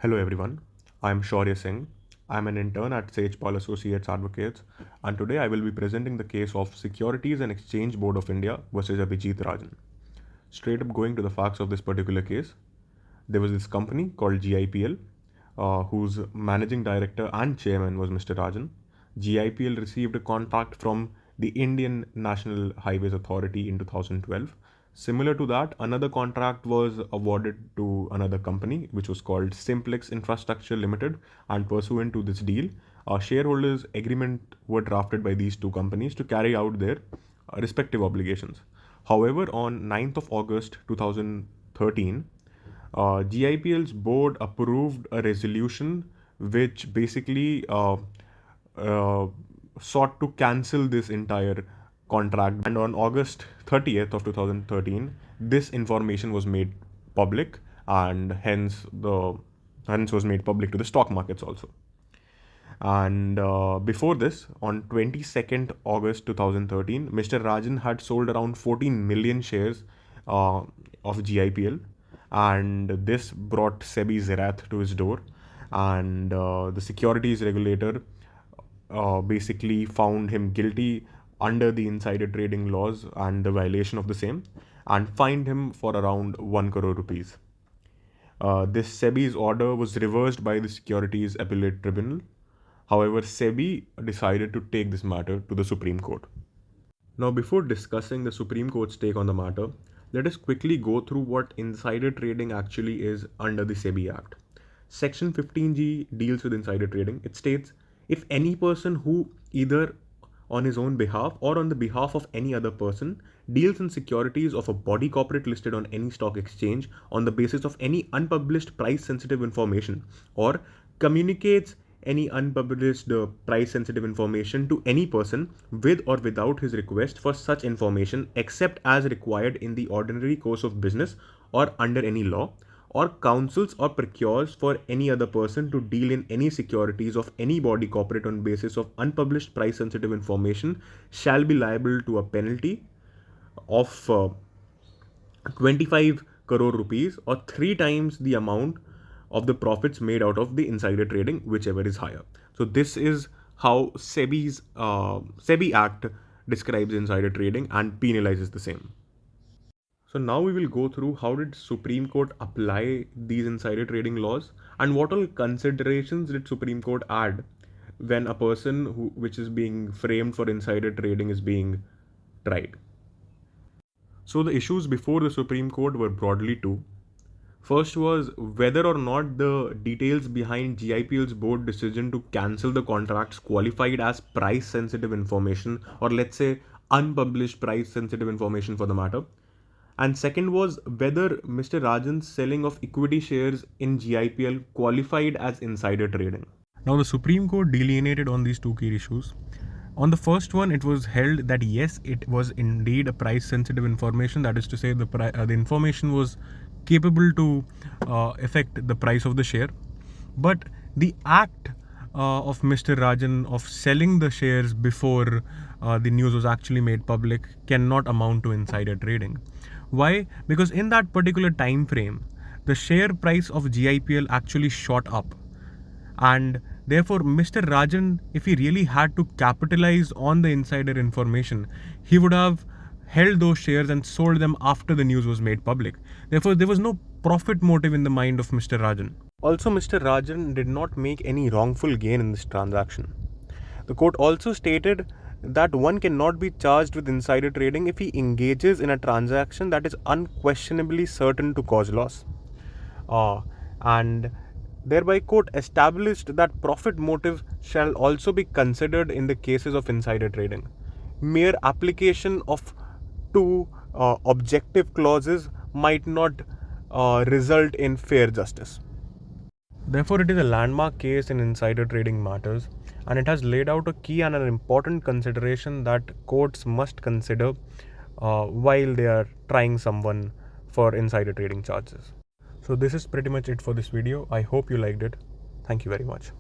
Hello everyone, I am Shaurya Singh. I am an intern at Sage Paul Associates Advocates, and today I will be presenting the case of Securities and Exchange Board of India versus Abhijit Rajan. Straight up going to the facts of this particular case, there was this company called GIPL, whose managing director and chairman was Mr. Rajan. GIPL received a contract from the Indian National Highways Authority in 2012. Similar to that, another contract was awarded to another company, which was called Simplex Infrastructure Limited. And pursuant to this deal, shareholders' agreement were drafted by these two companies to carry out their respective obligations. However, on 9th of August 2013, GIPL's board approved a resolution which basically uh, sought to cancel this entire contract. And on August 30th of 2013, this information was made public, and hence was made public to the stock markets also. And before this, on 22nd August 2013, Mr. Rajan had sold around 14 million shares of GIPL, and this brought SEBI's wrath to his door. And the securities regulator basically found him guilty under the insider trading laws and the violation of the same, and fined him for around 1 crore rupees. This SEBI's order was reversed by the Securities Appellate Tribunal. However, SEBI decided to take this matter to the Supreme Court. Now, before discussing the Supreme Court's take on the matter, let us quickly go through what insider trading actually is under the SEBI Act. Section 15G deals with insider trading. It states, if any person who either on his own behalf or on the behalf of any other person deals in securities of a body corporate listed on any stock exchange on the basis of any unpublished price sensitive information, or communicates any unpublished price sensitive information to any person with or without his request for such information except as required in the ordinary course of business or under any law, or counsels or procures for any other person to deal in any securities of any body corporate on basis of unpublished price sensitive information, shall be liable to a penalty of 25 crore rupees or 3 times the amount of the profits made out of the insider trading, whichever is higher. So this is how SEBI Act describes insider trading and penalizes the same. So now we will go through how did Supreme Court apply these insider trading laws, and what all considerations did Supreme Court add when a person which is being framed for insider trading is being tried. So the issues before the Supreme Court were broadly two. First was whether or not the details behind GIPL's board decision to cancel the contracts qualified as price sensitive information, or let's say unpublished price sensitive information for the matter. And second was whether Mr. Rajan's selling of equity shares in GIPL qualified as insider trading. Now, the Supreme Court delineated on these two key issues. On the first one, it was held that yes, it was indeed a price sensitive information. That is to say, the information was capable to affect the price of the share. But the act of Mr. Rajan of selling the shares before the news was actually made public cannot amount to insider trading. Why? Because in that particular time frame, the share price of GIPL actually shot up. And therefore, Mr. Rajan, if he really had to capitalize on the insider information, he would have held those shares and sold them after the news was made public. Therefore, there was no profit motive in the mind of Mr. Rajan. Also, Mr. Rajan did not make any wrongful gain in this transaction. The court also stated that one cannot be charged with insider trading if he engages in a transaction that is unquestionably certain to cause loss. And thereby court established that profit motive shall also be considered in the cases of insider trading. Mere application of two objective clauses might not result in fair justice. Therefore, it is a landmark case in insider trading matters, and it has laid out a key and an important consideration that courts must consider while they are trying someone for insider trading charges. So this is pretty much it for this video. I hope you liked it. Thank you very much.